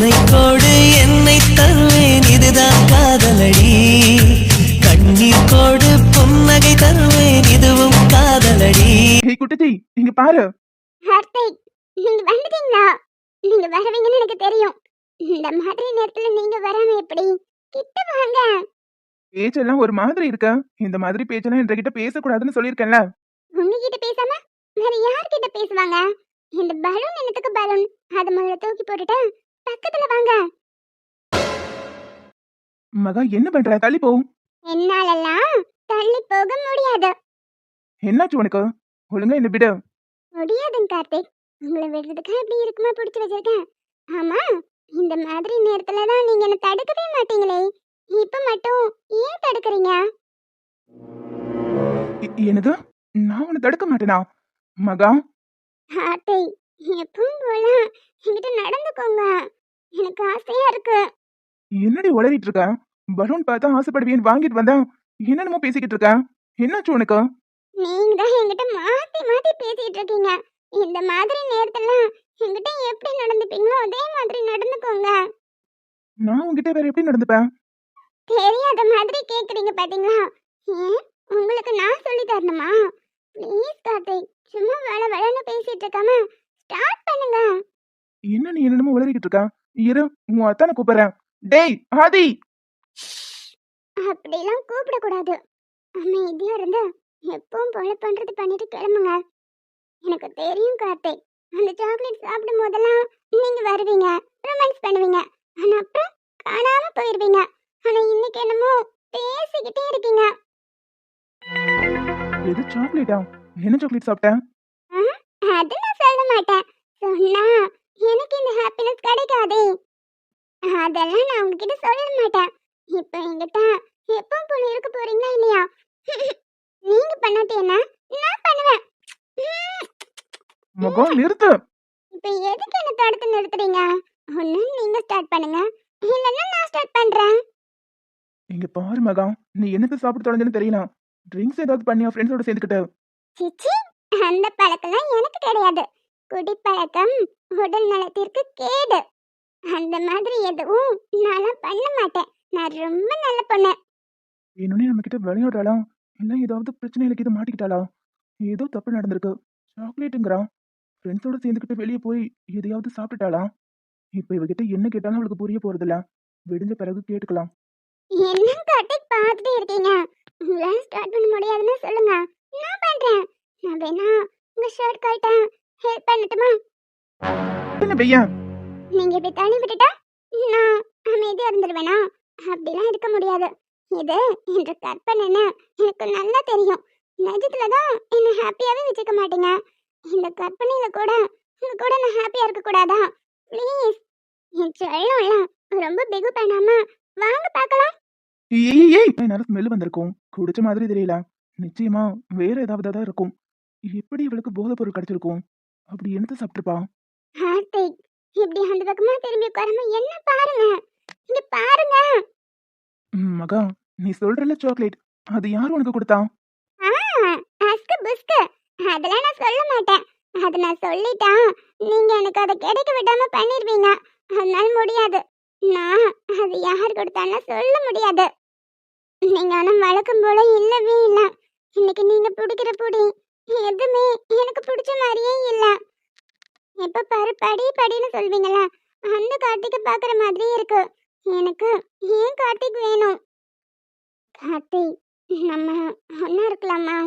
உன்னை கோடு என்னை தருவேன் இதுதான் காதலடி. கண்ணீர் கோடு புன்னகை தருவேன் இதுவும் காதலடி. குட்டச்சி இங்க பாரு. கார்த்திக், நீங்க வந்துட்டீங்களா? நீங்க வருவீங்கன்னு எனக்கு தெரியும். இந்த மாதிரி நேரத்துல நீங்க வராம எப்படி? கிட்ட வாங்க. பேச்செல்லாம் ஒரு மாதிரி இருக்க. இந்த மாதிரி பேச்செல்லாம் என்கிட்ட பேசக்கூடாதுன்னு சொல்லியிருக்கேன்ல. உங்ககிட்ட பேசாம வேற யார்கிட்ட பேசுவாங்க? இந்த பலூன் என்னத்துக்கு பலூன்? அத முதல்ல தூக்கி போட்டுட்டு பக்கத்துல வாங்க. மகா என்ன பண்ற? தள்ளி போ. என்னாலலாம் தள்ளி போக முடியாது. என்னாச்சு உனக்கு? ஒழுங்கா என்ன விடு. முடியாதுங்க கார்த்திக். உங்களை விடுறதுக்கு எப்படி இருக்குமா பிடிச்சு வச்சிருக்கேன். ஆமா, இந்த மாதிரி நேரத்துல தான் நீங்க என்ன தடுக்கவே மாட்டீங்களே. இப்ப மட்டும் ஏன் தடுக்கறீங்க? என்னது? நான் உன்னை தடுக்க மாட்டேனா? மகா கார்த்திக், எப்பவும் போல என்கிட்ட நடந்துக்கோங்க. எனக்கு ஆசையா இருக்கு. என்னடி உளறிட்டு இருக்க? பலூன் பார்த்தா ஆசைப்படுவேன்னு வாங்கிட்டு வந்தா என்னென்னமோ பேசிக்கிட்டு இருக்க. என்னாச்சு உனக்கு? நீங்க தான் என்கிட்ட மாத்தி மாத்தி பேசிட்டு இருக்கீங்க. இந்த மாதிரி நேரத்துல என்கிட்ட எப்படி நடந்துப்பீங்களோ அதே மாதிரி நடந்துக்கோங்க. நான் உன்கிட்ட வேற எப்படி நடந்துப்பேன்? தெரியாத மாதிரி கேக்குறீங்க பாத்தீங்களா? ஏன் உங்களுக்கு நான் சொல்லி தரணுமா? ப்ளீஸ் கார்த்திக், சும்மா வள வளன்னு பேசிட்டு இருக்காம ஸ்டார்ட் பண்ணுங்க. என்ன நீ என்னென்னமோ உளறிக்கிட்டு இருக்க? இரு, உன் அத்தானை கூப்பிடுறேன். டேய் ஆதி! அப்படிலாம் கூப்பிடக்கூடாது. அமைதியா இருந்து எப்பவும் போல பண்றது பண்ணிட்டு கிளம்புங்க. எனக்கு தெரியும் கார்த்திக், அந்த சாக்லேட் சாப்பிடும் போதெல்லாம் நீங்க வருவீங்க, ரொமான்ஸ் பண்ணுவீங்க. ஆனா அப்புறம் காணாம போயிருவீங்க. ஆனா இன்னைக்கு என்னமோ பேசிக்கிட்டே இருக்கீங்க. எது சாக்லேட்டா? என்ன சாக்லேட் சாப்பிட்டேன்? அது நான் சொல்ல மாட்டேன். சொன்னா எனக்கு இந்த ஹாப்பினஸ் கிடைக்காதே. அதெல்லாம் நான் உங்ககிட்ட சொல்ல மாட்டேன். இப்போ என்கிட்ட எப்பவும் போல இருக்க போறீங்களா இல்லையா? நீங்க பண்ணாட்டி என்ன நான் பண்ணுவேன். மகா நிறுத்து. இப்போ எதுக்கு என்ன தடுத்து நிறுத்துறீங்க? ஒண்ணு நீங்க ஸ்டார்ட் பண்ணுங்க, இல்லன்னா நான் ஸ்டார்ட் பண்றேன். இங்க பாரு மகா, நீ என்னது சாப்பிட்டு தொலைஞ்சேன்னு தெரியல. ட்ரிங்க்ஸ் ஏதாவது பண்ணியா ஃப்ரெண்ட்ஸோட சேர்ந்துக்கிட்டு? சிச்சி, அந்த பழக்கம்லாம் எனக்கு கிடையாது. குடிப்பழக்கம் உடல் நலத்திற்கு கேடு. அந்த மாதிரி எதுவும் நான் பண்ண மாட்டேன். நான் ரொம்ப நல்ல பொண்ணு. என்னன்னே நம்ம கிட்ட விளையாடுறாளா? இல்ல ஏதாவது பிரச்சனையில இது மாட்டிக்கிட்டாளா? ஏதோ தப்பு நடந்திருக்கு. சாக்லேட்டுங்கிறா. ஃப்ரெண்ட்ஸோட சேர்ந்துக்கிட்டு வெளியே போய் எதையாவது சாப்பிட்டுட்டாளா? இப்ப இவகிட்ட என்ன கேட்டாலும் அவளுக்கு புரிய போறதில்ல. விடிஞ்ச பிறகு கேட்டுக்கலாம். என்ன காட்டி பார்த்துட்டே இருக்கீங்க? உங்களால ஸ்டார்ட் பண்ண முடியாதுன்னு சொல்லுங்க, நான் பண்றேன். நான் வேணா உங்க ஷர்ட் கழட்ட ஹெல்ப் பண்ணட்டுமா? என்ன பையா? நீங்க இப்படி தள்ளி விட்டுட்டா நான் அமைதியா இருந்துருவேனா? அப்படிலாம் இருக்க முடியாது. இது என்ற கற்பனைன்னு எனக்கு நல்லா தெரியும். நிஜத்துலதான் என்ன ஹாப்பியாவே வச்சுக்க மாட்டீங்க. இந்த கற்பனையில கூட உங்க கூட நான் ஹாப்பியா இருக்க கூடாதா? ப்ளீஸ், என் செல்லம் ரொம்ப பிகு பண்ணாம வாங்க பார்க்கலாம். ஏய் என்னால ஸ்மெல் வந்திருக்கும். குடிச்ச மாதிரி தெரியல. நிச்சயமா வேற ஏதாவது தான் இருக்கும். எப்படி இவளுக்கு போதை பொருள் கிடைச்சிருக்கும்? அப்படி என்னத்த சாப்பிட்டுருப்பா? கார்த்திக், இப்படி அந்த பக்கமா திரும்பி உட்காராம என்ன பாருங்க. இங்க பாருங்க. மகா, நீ சொல்றல சாக்லேட், அது யார் உனக்கு கொடுத்தா? அஸ்கு புஸ்கு அதெல்லாம் நான் சொல்ல மாட்டேன். அது நான் சொல்லிட்டா நீங்க எனக்கு அதை கிடைக்க விடாம பண்ணிருவீங்க. அதனால முடியாது. நான் அது யார் கொடுத்தாலும் சொல்ல முடியாது. நீங்க ஆனா வழக்கம் போல இல்லவே இல்ல. இன்னைக்கு நீங்க பிடிக்கிற பொடி எதுவுமே எனக்கு பிடிச்ச மாதிரியே இல்ல. எப்ப பாரு படி படின்னு சொல்வீங்களா, அந்த கார்த்திகை பாக்குற மாதிரியே இருக்கு. எனக்கு ஏன் கார்த்திக் வேணும்? கார்த்திக், நம்ம ஒன்னா இருக்கலாமா?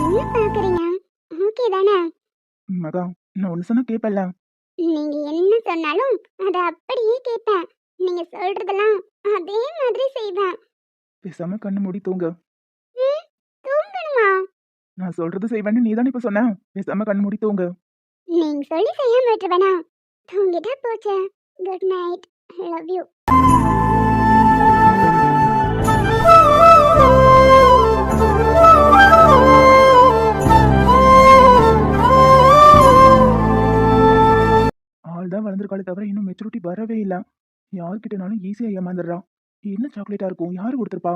என்ன பாக்குறீங்க? ஓகே தானே? மகா, நான் ஒண்ணு சொன்னா கேப்பல்ல? நீங்க என்ன சொன்னாலும் அத அப்படியே கேட்பேன். நீங்க சொல்றதெல்லாம் அதே மாதிரி செய்வேன். பேசாம கண்ணு மூடி தூங்கு. தூங்கணுமா? நான் சொல்றது செய்வேன்னு நீ தானே இப்ப சொன்ன. பேசாம கண்ணு மூடி தூங்கு. நீங்க சொல்லி செய்யாம விட்டுருவேனா? தூங்கிட்டா போச்சு. Good night. Love you. ஆள் தான் வளர்ந்துருக்காளே தவிர இன்னும் மெச்சூரிட்டி வரவே இல்ல. யார்கிட்டனாலும் ஈஸியா ஏமாந்துடுறா. என்ன சாக்லேட்டா இருக்கும்? யாரு கொடுத்துருப்பா?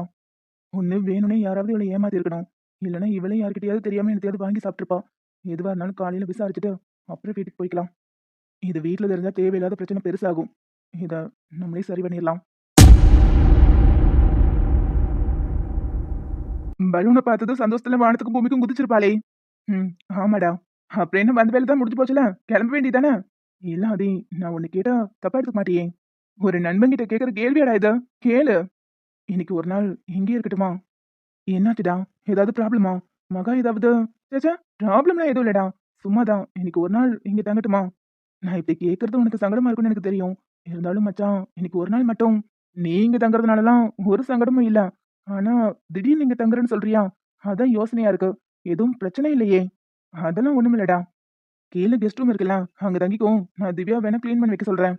ஒண்ணு வேணும்னே யாராவது இவளை ஏமாத்தி இருக்கணும். இல்லைன்னா இவளே யார்கிட்டயாவது தெரியாம என்னத்தையாவது வாங்கி சாப்பிட்டுருப்பா. எதுவா இருந்தாலும் காலையில விசாரிச்சுட்டு அப்புறம் வீட்டுக்கு போய்க்கலாம். இது வீட்டுல தெரிஞ்சா தேவையில்லாத பிரச்சனை பெருசாகும். இத நம்மளே சரி பண்ணிடலாம். பலூனை பார்த்ததும் சந்தோஷத்துல வானத்துக்கும் பூமிக்கும் குதிச்சிருப்பாளே. ம், ஆமாடா. அப்புறம் என்ன, வந்த வேலை தான் முடிஞ்சு போச்சுல, கிளம்ப வேண்டியதானே? இல்ல ஆதி, நான் உன்னை கேட்டா தப்பா எடுத்துக்க மாட்டியே? ஒரு நண்பன்கிட்ட கேட்கற கேள்வியாடா இது? கேளு. இன்னைக்கு ஒரு நாள் இங்கே இருக்கட்டுமா? என்னாச்சுடா? ஏதாவது ப்ராப்ளமா? மகா ஏதாவது? சேச்சா, ப்ராப்ளம்லாம் எதுவும் இல்லடா. சும்மாதான். இன்னைக்கு ஒரு நாள் இங்க தங்கட்டுமா? நான் இப்படி கேட்கறது உனக்கு சங்கடமா இருக்கும்னு எனக்கு தெரியும். இருந்தாலும் மச்சான், இன்னைக்கு ஒரு நாள் மட்டும் நீ இங்க தங்குறதுனாலலாம் ஒரு சங்கடமும் இல்ல. ஆனா திடீர்னு இங்க தங்குறேன்னு சொல்றியா? அதான் யோசனையா இருக்கு. எதுவும் பிரச்சனை இல்லையே? அதெல்லாம் ஒண்ணுமில்லடா. கீழே கெஸ்ட் ரூம் இருக்குல்ல, அங்க தங்கிக்கோ. நான் திவ்யா வேணா க்ளீன் பண்ணி வைக்க சொல்றேன்.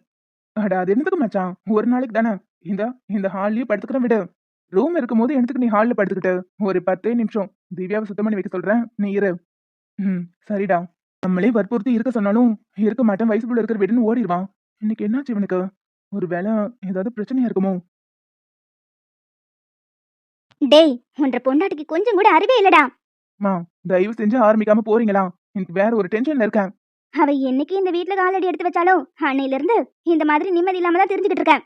அட அது என்னத்துக்கு மச்சான்? ஒரு நாளைக்கு தானே. இந்த இந்த ஹால்லயே படுத்துக்கிறேன் விடு. ரூம் இருக்கும்போது என்னத்துக்கு நீ ஹால்ல படுத்துக்கிட்டு? ஒரு 10 நிமிஷம் திவ்யாவை சுத்தம் பண்ணி வைக்க சொல்றேன். நீ இரு. ம், சரிடா. நம்மளே வற்புறுத்தி இருக்க சொன்னாலும் இருக்க மாட்டேன், வயசுக்குள்ள இருக்கிற வீடுன்னு ஓடிடுவான். இன்னைக்கு என்னாச்சு இவனுக்கு? ஒரு வேளை ஏதாவது பிரச்சனையா இருக்குமோ? டேய், உன்ற பொண்டாட்டிக்கு கொஞ்சம் கூட அறிவே இல்லடா. மா, தயவு செஞ்சு ஆரம்பிக்காம போறீங்களா? எனக்கு வேற ஒரு டென்ஷன்ல இருக்கேன். அவ என்னைக்கு இந்த வீட்ல காலடி எடுத்து வச்சாலோ அன்னையில இருந்து இந்த மாதிரி நிம்மதி இல்லாம தான் தெரிஞ்சுக்கிட்டு இருக்கேன்.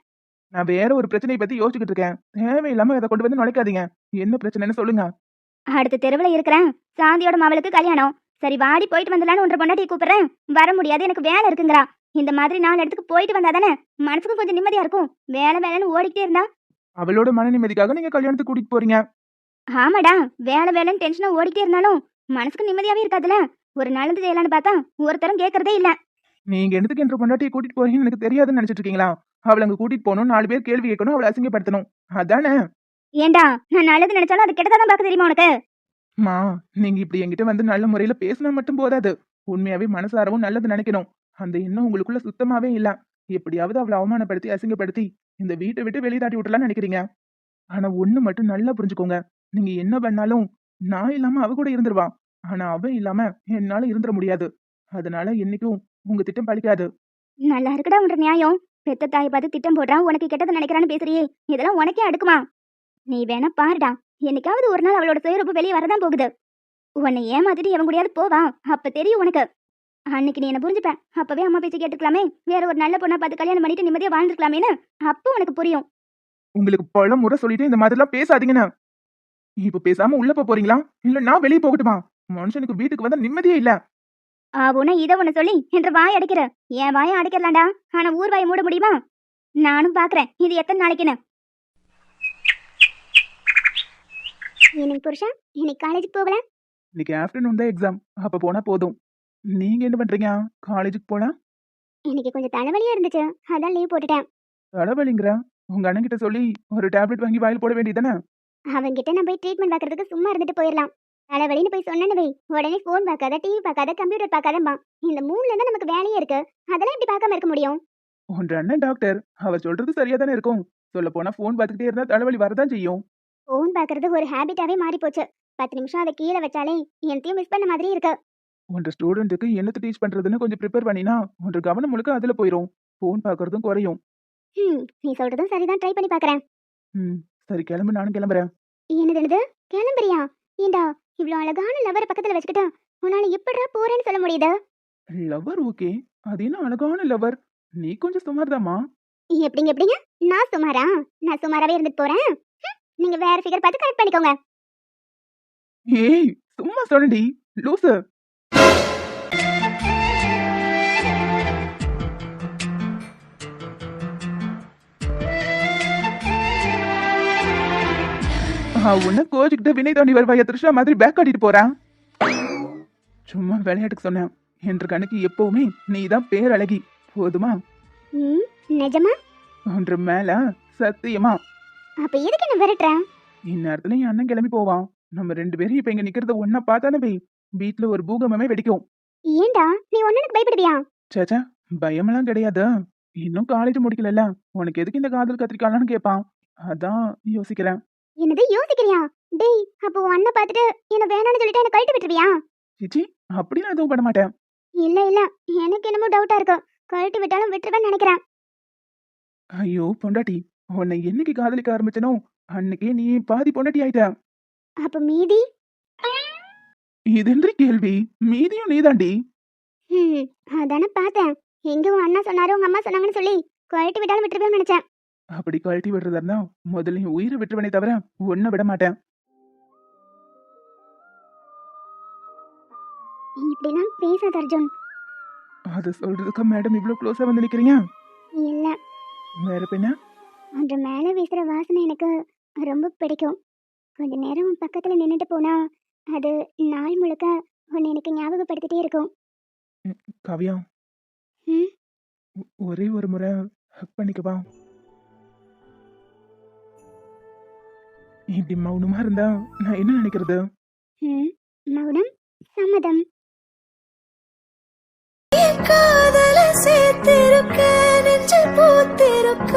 நான் வேற ஒரு பிரச்சனையை பத்தி யோசிச்சுக்கிட்டு இருக்கேன். தேவையில்லாம அதை கொண்டு வந்து நுழைக்காதீங்க. என்ன பிரச்சனைன்னு சொல்லுங்க. அடுத்த தெருவுல இருக்கிறேன். சாந்தியோட மவளுக்கு கல்யாணம். சரி வாடி போயிட்டு வந்துடலான்னு உன்ற பொண்டாட்டியை கூப்பிடுறேன். வர முடியாது, எனக்கு வேலை இருக்குங்கிறா. இந்த மாதிரி 4 இடத்துக்கு போயிட்டு வந்தாதானே மனசுக்கும் கொஞ்சம் நிம்மதியா இருக்கும். வேலை வேலைன்னு ஓடிக்கிட்டே இருந்தா. அவளோட மன நிம்மதிக்காக நீங்க கல்யாணத்துக்கு கூட்டிட்டு போறீங்க. ஆமாடா, வேலை வேலைன்னு டென்ஷனா ஓடிக்கிட்டே இருந்தாலும் மனசுக்கு நிம்மதியாவே இருக்காதுல. ஒரு நல்லது செய்யலான்னு பார்த்தா ஒருத்தரும் கேட்கறதே இல்ல. நீங்க என்னத்துக்கு என்ற பொண்டாட்டியை கூட்டிட்டு போறீங்கன்னு எனக்கு தெரியாதுன்னு நினைச்சிட்டு இருக்கீங்களா? அவளை அங்க கூட்டிட்டு போகணும், 4 பேர் கேள்வி கேட்கணும், அவளை அசிங்கப்படுத்தணும். அதானே? ஏண்டா, நான் நல்லது நினைச்சாலும் அது கெட்டதான் பார்க்க தெரியுமா உனக்கு? மா, நீங்க இப்படி என்கிட்ட வந்து நல்ல முறையில பேசினா மட்டும் போதாது. உண்மையாவே மனசாரவும் நல்லது நினைக்கணும். அந்த எண்ணம் உங்களுக்குள்ள சுத்தமாவே இல்ல. எப்படியாவது அவளை அவமானப்படுத்தி அசிங்கப்படுத்தி இந்த வீட்டை விட்டு வெளியே தாட்டி விட்டுலாம்னு நினைக்கிறீங்க. ஆனா ஒண்ணு மட்டும் நல்லா புரிஞ்சுக்கோங்க. நீங்க என்ன பண்ணாலும் நான் இல்லாம அவ கூட இருந்துருவா. ஆனா அவ இல்லாம என்னால இருந்துட முடியாது. அதனால என்னைக்கும் உங்க திட்டம் பலிக்காது. நல்லா இருக்குடா உன்ற நியாயம். பெத்த தாயை பார்த்து திட்டம் போடுறான், உனக்கு கெட்டது நினைக்கிறான்னு பேசுறியே. இதெல்லாம் உனக்கே அடுக்குமா? நீ வேணா பாருடா, என்னைக்காவது ஒரு நாள் அவளோட சுயரூபம் வெளியே வரதான் போகுது. உன்னை ஏமாத்திட்டு எவன் கூடயாவது போவா, அப்ப தெரியும் உனக்கு. அன்னைக்கு நீ என்ன புரிஞ்சுப்ப. அப்பவே அம்மா பேச்சு கேட்டுக்கலாமே, வேற ஒரு நல்ல பொண்ணா பார்த்து கல்யாணம் பண்ணிட்டு நிம்மதியா வாழ்ந்துருக்கலாமேன்னு அப்போ உனக்கு புரியும். உங்களுக்கு பல முறை சொல்லிட்டு இந்த மாதிரிலாம் பேசாதீங்கன்னு. இப்ப பேசாம உள்ள போறீங்களா? இல்ல நான் வெளியே போகட்டுமா? மனுஷனுக்கு வீட்டுக்கு வந்தா நிம்மதியே இல்ல. ஆவுனா இதை ஒண்ணு சொல்லி என்ற வாய் அடைக்கிற. என் வாயை அடைக்கிறலாம்டா, ஆனா ஊர் வாயை மூட முடியுமா? நானும் பாக்குறேன் இது எத்தனை நாளைக்குன்னு. எனக்கு புருஷா, இன்னைக்கு காலேஜுக்கு போகல. இன்னைக்கு ஆஃப்டர்நூன் தான் எக்ஸாம். அப்ப போனா போதும். நீங்க என்ன பண்றீங்க? காலேஜுக்கு போனா இன்னைக்கு கொஞ்சம் தலைவலியா இருந்துச்சு, அதான் லீவ் போட்டுட்டேன். தலைவலிங்கிற? உங்க அண்ணன் கிட்ட சொல்லி ஒரு டேப்லெட் வாங்கி வாயில் போட வேண்டியதானே? அவன்கிட்ட நான் போய் ட்ரீட்மெண்ட் பார்க்கறதுக்கு சும்மா இருந்துட்டு போயிடலாம். தலைவலின்னு போய் சொன்னேன்னு வை, உடனே ஃபோன் பார்க்காத, டிவி பார்க்காத, கம்ப்யூட்டர் பார்க்காதம்பா. இந்த 3ல தான் நமக்கு வேலையே இருக்கு. அதெல்லாம் எப்படி பார்க்காம இருக்க முடியும்? உன்ற அண்ணன் டாக்டர். அவர் சொல்றது சரியா தானே இருக்கும். சொல்ல போனா போன் பார்த்துக்கிட்டே இருந்தா தலைவலி வரதான் செய்யும். ஃபோன் பார்க்கறது ஒரு ஹேபிட்டாவே மாறி போச்சு. 10 நிமிஷம் அதை கீழே வச்சாலே என்னத்தையும் மிஸ் பண்ண மாதிரி இருக்கு. உன்ற ஸ்டூடெண்ட்டுக்கு என்னத்தை டீச் பண்றதுன்னு கொஞ்சம் ப்ரிப்பேர் பண்ணினா உன்ற கவனம் முழுக்க அதுல போயிரும். போன் பார்க்கறதும் குறையும். நீ சொல்றதும் சரிதான், ட்ரை பண்ணி பார்க்கறேன். ம், சரி கிளம்பு, நானும் கிளம்புறேன். என்னது கிளம்புறியா? ஏண்டா, இவ்ளோ அழகான லவரை பக்கத்துல வச்சுக்கிட்டா உன்னால எப்படிடா போறேன்னு சொல்ல முடியுது? லவர் ஓகே, அது என்ன அழகான லவர். நீ கொஞ்சம் சுமார்தாம்மா. எப்படிங்க? நான் சுமாரா? நான் சுமாராவே இருந்துட்டு போறேன். நீங்க வேற ஃபிகர் பார்த்து கரெக்ட் பண்ணிக்கோங்க. ஏய், சும்மா சொன்னடி லூசு. உன்ன கோச்சுக்கிட்ட வினை தாண்டி வருவாய த்ரிஷா மாதிரி பேக் காட்டிட்டு போறான். சும்மா விளையாட்டுக்கு சொன்னேன். என்ற கணக்கு எப்பவுமே நீதான் பேரழகி. போதுமா? நிஜமா? ஒன்று மேல சத்தியமா. அப்ப எதுக்கு என்ன விரட்டுறேன்? இந்நேரத்துல என் அண்ணன் கிளம்பி போவான். நம்ம 2 பேரும் இப்ப இங்க நிக்கிறத ஒன்னா பார்த்தானே வீட்டுல ஒரு பூகம்பமே வெடிக்கும். ஏண்டா, நீ ஒண்ணுக்கு பயப்படுவியா? சேச்சா, பயமெல்லாம் கிடையாது. இன்னும் காலேஜ் முடிக்கலல்ல, உனக்கு எதுக்கு இந்த காதல் கத்திரிக்காலான்னு கேட்பான். அதான் யோசிக்கிறேன். என்னது யோசிக்கிறியா? டேய், அப்போ உன் அண்ணன் பார்த்துட்டு என்ன வேணாம்னு சொல்லிட்டு என்ன கழட்டி விட்டுருவியா? சிச்சி, அப்படி நான் எதுவும் பண்ண மாட்டேன். இல்ல, எனக்கு என்னமோ டவுட்டா இருக்கு. கழட்டி விட்டாலும் விட்டுருவேன்னு நினைக்கிறேன். ஐயோ பொண்டாட்டி, உன்னை என்னைக்கு காதலிக்க ஆரம்பிச்சனோ அன்னைக்கே நீ பாதி பொண்டாட்டி ஆயிட்ட. அப்ப மீதி? இதென்றி கேள்வி? மீதியும் நீதாண்டி. ம் அதானே பார்த்தேன். எங்க உன் அண்ணா சொன்னாரு உங்க அம்மா சொன்னாங்கன்னு சொல்லி கழட்டி விட்டாலும் விட்டுருப்பேன்னு நினைச்சேன். அப்படி கழட்டி விடுறதா இருந்தா முதல்ல என் உயிரை விட்டுருவனே தவிர ஒன்ன விட மாட்டேன். நீ இப்படிலாம் பேசாத அர்ஜுன். அதை சொல்றதுக்கு மேடம் இவ்வளவு க்ளோஸா வந்து நிக்கிறீங்க? இல்ல, வேற பின்ன? அந்த மேலே வீசுற வாசனை எனக்கு ரொம்ப பிடிக்கும். கொஞ்ச நேரம் உன் பக்கத்துல நின்னுட்டு போனா அது நாள் முழுக்க உன்னை எனக்கு ஞாபகப்படுத்திட்டே இருக்கும். காவியா, ம் ஒரே ஒரு முறை ஹக் பண்ணிக்கவா? இப்படி மௌனமா இருந்தா நான் என்ன நினைக்கிறது? ம் மௌனம் சம்மதம். காதல சேர்த்திருக்க நெஞ்சு பூத்திருக்க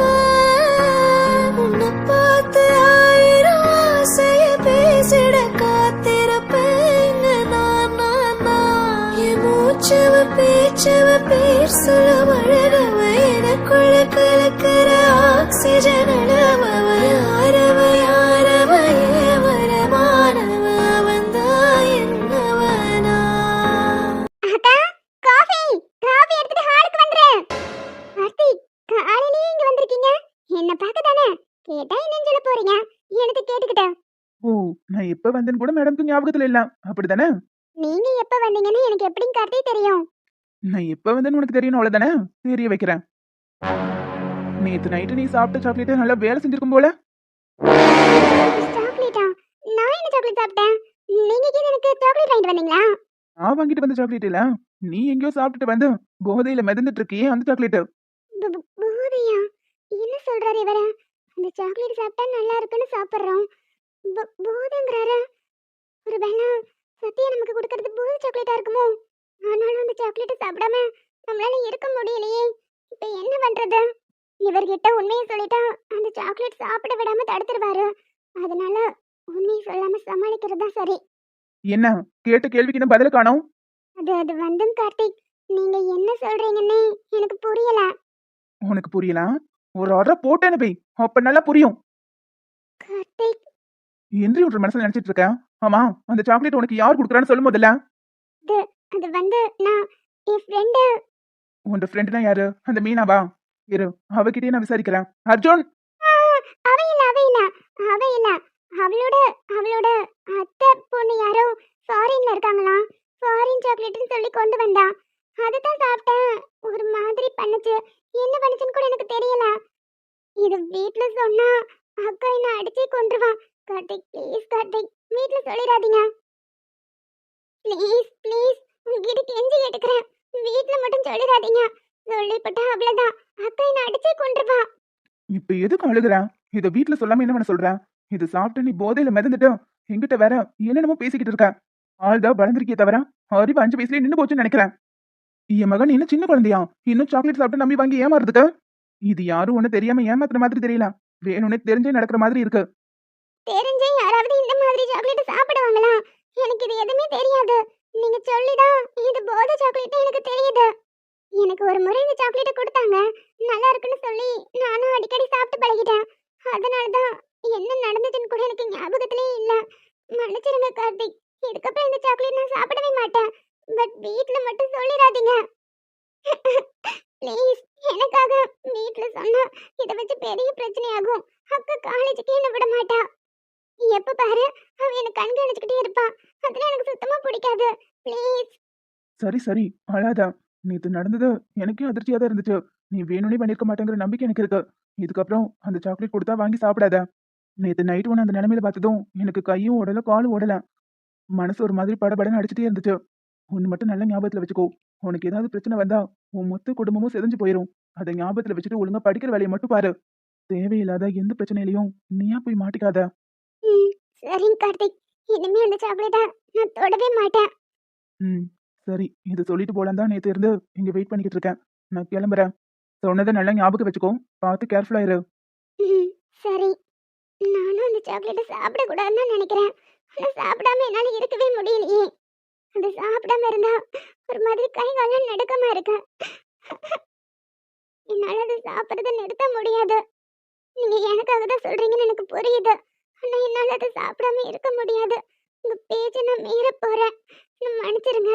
உன்னை பார்த்து ஆயிரம் ஆசைய பேசிட காத்திருப்பேங்க நான் என் மூச்சவ பேச்சவ பேர் சொல்ல அழகவ எனக்குள்ள கலக்கிற ஆக்சிஜன் அளவ யாரவ யாரவ ஏவரமானவ வந்தா என்னவனா. அக்கா, காஃபி காஃபி எடுத்துட்டு ஹாலுக்கு வந்துறேன். கார்த்திக், காலையிலேயே இங்க வந்திருக்கீங்க. என்ன பார்க்க தானே? கேட்டா என்னன்னு சொல்ல போறீங்க? எடுத்து கேட்டுக்கிட்டேன். ஓ, நான் எப்ப வந்தேன்னு கூட மேடம்க்கு ஞாபகத்துல இல்ல, அப்படிதானே? நீங்க எப்ப வந்தீங்கன்னு எனக்கு எப்படின்னு கார்த்திக் தெரியும். நான் எப்ப வந்தேன்னு உனக்கு தெரியணும், அவ்வளவுதானே? தெரிய வைக்கிறேன். நேத்து நைட்டு நீ சாப்பிட்ட சாக்லேட் நல்லா வேலை செஞ்சிருக்கும் போல. சாக்லேட்டா? நான் என்ன சாக்லேட் சாப்பிட்டேன்? நீங்க கீழ எனக்கு சாக்லேட் வாங்கிட்டு வந்தீங்களா? நான் வாங்கிட்டு வந்த சாக்லேட் இல்ல, நீ எங்கேயோ சாப்பிட்டுட்டு வந்து போதையில மிதந்துட்டு இருக்கியே அந்த சாக்லேட். போதையா? என்ன சொல்றாரு இவர? அந்த சாக்லேட் சாப்பிட்டா நல்லா இருக்குன்னு சாப்பிடுறோம். போதைங்கறாரு. ஒருவேளை சத்யா நமக்கு கொடுக்கறது போதை சாக்லேட்டா இருக்குமோ? ஆனாலும் அந்த சாக்லேட் சாப்பிடாம நம்மளால இருக்க முடியலையே. இப்ப என்ன பண்றது? இவர்கிட்ட உண்மையை சொல்லிட்டா அந்த சாக்லேட் சாப்பிட விடாம தடுத்துருவாரு. அதனால உண்மையை சொல்லாம சமாளிக்கிறது தான் சரி. என்ன கேட்ட கேள்விக்கு என்ன பதில காணோம்? அது வந்தும் கார்த்திக், நீங்க என்ன சொல்றீங்கன்னு எனக்கு புரியல. உனக்கு புரியல? ஒரு ஆர்டர் போட்டேன்னு போய் அப்ப நல்லா புரியும். கார்த்திக், என்று ஒரு மனசுல நினைச்சிட்டு இருக்கேன். ஆமா, அந்த சாக்லேட் உனக்கு யார் கொடுக்குறான்னு சொல்லும் முதல்ல. அது வந்து நான் என் ஃப்ரெண்டு. உன் ஃப்ரெண்டுனா யாரு? அந்த மீனாவா? இரு, அவகிட்டயே நான் விசாரிக்கிறேன். அர்ஜுன், அவ இல்ல அவளோட அவளோட அத்தை பொண்ணு யாரோ ஃபாரின்ல இருக்காங்களா? ஃபாரின் சாக்லேட்னு சொல்லி கொண்டு வந்தா. அதுதான் சாப்பிட்டேன். ஒரு மாதிரி பண்ணுச்சு. என்ன பண்ணுச்சுன்னு கூட எனக்கு தெரியல. இது வீட்ல சொன்னா அக்கா என்ன அடிச்சே கொன்றுவா. கார்த்திக் ப்ளீஸ், கார்த்திக் வீட்ல சொல்லிடாதீங்க. ப்ளீஸ் ப்ளீஸ், உங்ககிட்ட கெஞ்சி கேட்டுக்கிறேன். வீட்ல மட்டும் சொல்லிடாதீங்க. சொல்லிப்பட்டா அவ்வளவுதான், அக்கா என்ன அடிச்சே கொன்றுவா. இப்ப எதுக்கு அழுகுற? இத வீட்ல சொல்லாம என்ன பண்ண சொல்ற? இது சாப்பிட்டு நீ போதையில மிதந்துட்டு என்கிட்ட வேற என்னென்னமோ பேசிக்கிட்டு இருக்க. ஆள்தான் வளர்ந்துருக்கே தவிர அறிவு 5 வயசுலயே நின்னு போச்சுன்னு நினைக்கிறேன். என் மகன் இன்னும் சின்ன குழந்தையா? இன்னும் சாக்லேட் சாப்பிட்டு நம்பி வாங்கி ஏமாறுதுக்கு? இது யாரும் ஒண்ணு தெரியாம ஏமாத்துற மாதிரி தெரியல, வேணும்னே தெரிஞ்சே நடக்கிற மாதிரி இருக்கு. தெரிஞ்சே யாராவது இந்த மாதிரி சாக்லேட் சாப்பிடுவாங்களா? எனக்கு இது எதுவுமே தெரியாது. நீங்க சொல்லிதான் இது போதை சாக்லேட் எனக்கு தெரியுது. எனக்கு ஒரு முறை இந்த சாக்லேட்டை கொடுத்தாங்க. நல்லா இருக்குன்னு சொல்லி நானும் அடிக்கடி சாப்பிட்டு பழகிட்டேன். அதனாலதான் என்ன நடந்துச்சுன்னு கூட எனக்கு ஞாபகத்திலே இல்ல. மன்னிச்சிருங்க கார்த்திக். இதுக்கப்புறம் இந்த சாக்லேட் நான் சாப்பிடவே மாட்டேன். பட் வீட்ல மட்டும் சொல்லிடாதீங்க. ப்ளீஸ், எனக்காக வீட்ல சொன்னா இதை வச்சு பெரிய பிரச்சனையாகும். அக்கா காலேஜுக்கு என்ன விட மாட்டா. எப்ப பாரு அவ என்ன கண்காணிச்சுக்கிட்டே இருப்பா. அதெல்லாம் எனக்கு சுத்தமா பிடிக்காது. ப்ளீஸ். சரி சரி, அழாத. நேத்து நடந்தது எனக்கே அதிர்ச்சியா தான் இருந்துச்சு. நீ வேணும்னே பண்ணிருக்க மாட்டேங்கிற நம்பிக்கை எனக்கு இருக்கு. இதுக்கப்புறம் அந்த சாக்லேட் கொடுத்தா வாங்கி சாப்பிடாத. நேத்து நைட் உன்னை அந்த நிலைமையில பார்த்ததும் எனக்கு கையும் ஓடல காலும் ஓடல. மனசு ஒரு மாதிரி படபடன்னு அடிச்சுட்டே இருந்துச்சு. ஒண்ணு மட்டும் நல்ல ஞாபகத்துல வச்சுக்கோ, உனக்கு ஏதாவது பிரச்சனை வந்தா உன் மொத்த குடும்பமும் செதஞ்சு போயிரும். அதை ஞாபகத்துல வச்சுட்டு ஒழுங்கா படிக்கிற வேலையை மட்டும் பாரு. தேவையில்லாத எந்த பிரச்சனையிலையும் நீயா போய் மாட்டிக்காத. சரிங்க கார்த்திக். இனிமே அந்த சாக்லேட்டை நான் தொடவே மாட்டேன். ம் சரி, இதை சொல்லிட்டு போலாம் தான் நேத்து இருந்து இங்க வெயிட் பண்ணிக்கிட்டு இருக்கேன். நான் கிளம்புறேன். சொன்னதை நல்லா ஞாபகம் வச்சுக்கோ, பார்த்து கேர்ஃபுல்லா இரு. சரி. நானும் அந்த சாக்லேட்டை சாப்பிடக்கூடாதுன்னு தான் நினைக்கிறேன். ஆனா சாப்பிடாம என்னால இருக்கவே முடியலையே. அது சாப்பிடாம இருந்தா ஒரு மாதிரி கை காலம் நடுக்கமா இருக்கு. என்னால அதை சாப்பிட்றத நிறுத்த முடியாது. நீங்க எனக்காக தான் சொல்றீங்கன்னு எனக்கு புரியுது. ஆனா என்னால அதை சாப்பிடாம இருக்க முடியாது. உங்க பேச்ச நான் மீற போறேன். மன்னிச்சிருங்க.